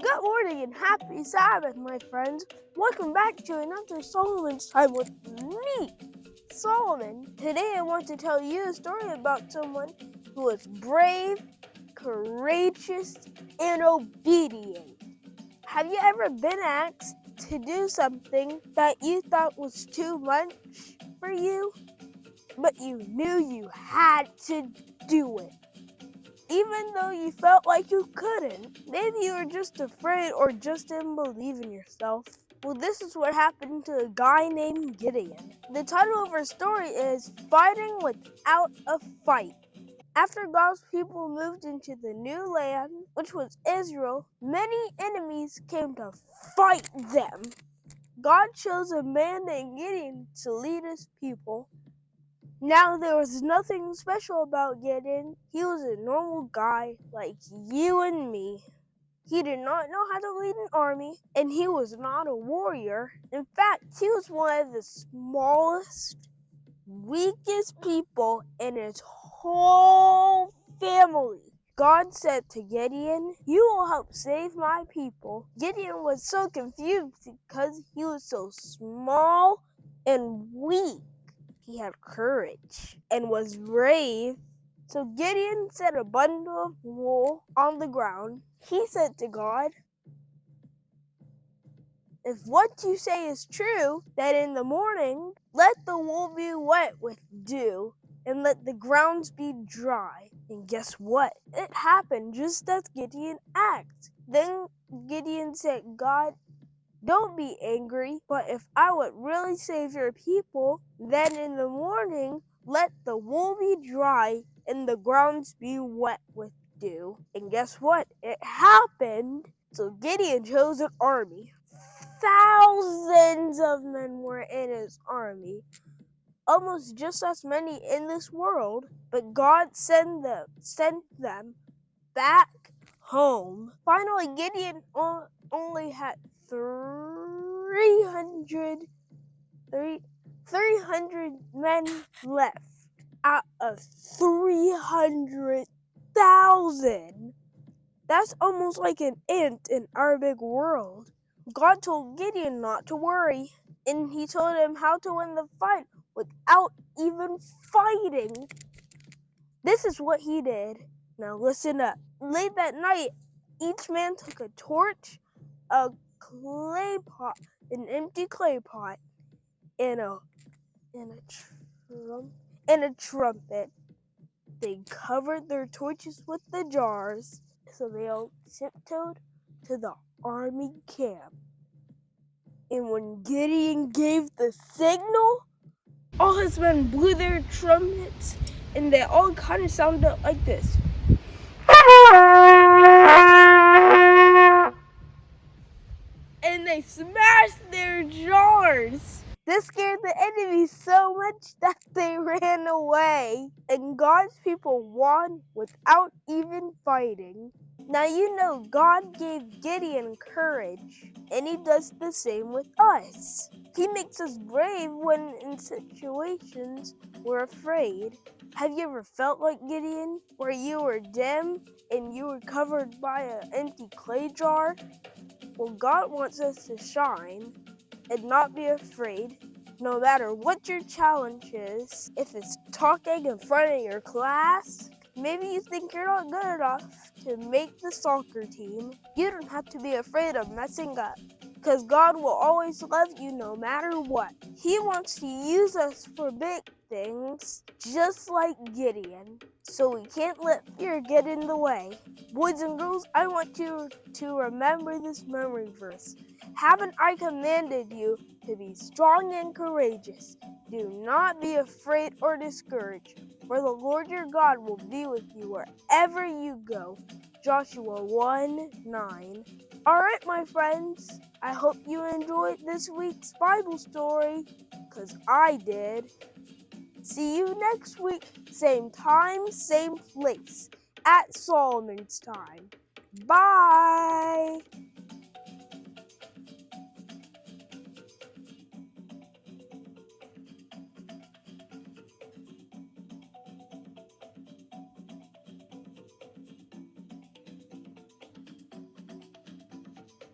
Good morning and happy Sabbath, my friends. Welcome back to another Solomon's Time with me, Solomon. Today I want to tell you a story about someone who was brave, courageous, and obedient. Have you ever been asked to do something that you thought was too much for you, but you knew you had to do it? Even though you felt like you couldn't, maybe you were just afraid or just didn't believe in yourself. Well, this is what happened to a guy named Gideon. The title of our story is Fighting Without a Fight. After God's people moved into the new land, which was Israel, many enemies came to fight them. God chose a man named Gideon to lead his people. Now, there was nothing special about Gideon. He was a normal guy like you and me. He did not know how to lead an army, and he was not a warrior. In fact, he was one of the smallest, weakest people in his whole family. God said to Gideon, "You will help save my people." Gideon was so confused because he was so small and weak. He had courage and was brave. So Gideon set a bundle of wool on the ground. He said to God, "If what you say is true, that in the morning let the wool be wet with dew, and let the grounds be dry." And guess what? It happened just as Gideon asked. Then Gideon said, "God, don't be angry, but if I would really save your people, then in the morning let the wool be dry and the grounds be wet with dew." And guess what? It happened. So Gideon chose an army. Thousands of men were in his army, almost just as many in this world, but God sent them back home. Finally, Gideon only had 300 men left out of 300,000. That's almost like an ant in our big world. God told Gideon not to worry, and he told him how to win the fight without even fighting. This is what he did. Now listen up. Late that night, each man took a torch, a clay pot, an empty clay pot, and a trumpet. They covered their torches with the jars, so they all tiptoed to the army camp. And when Gideon gave the signal, all his men blew their trumpets, and they all kind of sounded like this. And they smashed their jars. This scared the enemy so much that they ran away. And God's people won without even fighting. Now you know God gave Gideon courage, and he does the same with us. He makes us brave when in situations we're afraid. Have you ever felt like Gideon, where you were dim and you were covered by an empty clay jar? Well, God wants us to shine and not be afraid, no matter what your challenge is. If it's talking in front of your class, maybe you think you're not good enough to make the soccer team. You don't have to be afraid of messing up, because God will always love you no matter what. He wants to use us for big things, just like Gideon. So we can't let fear get in the way. Boys and girls, I want you to remember this memory verse. Haven't I commanded you to be strong and courageous? Do not be afraid or discouraged, for the Lord your God will be with you wherever you go. Joshua 1:9. Alright, my friends, I hope you enjoyed this week's Bible story, because I did. See you next week, same time, same place, at Solomon's Time. Bye!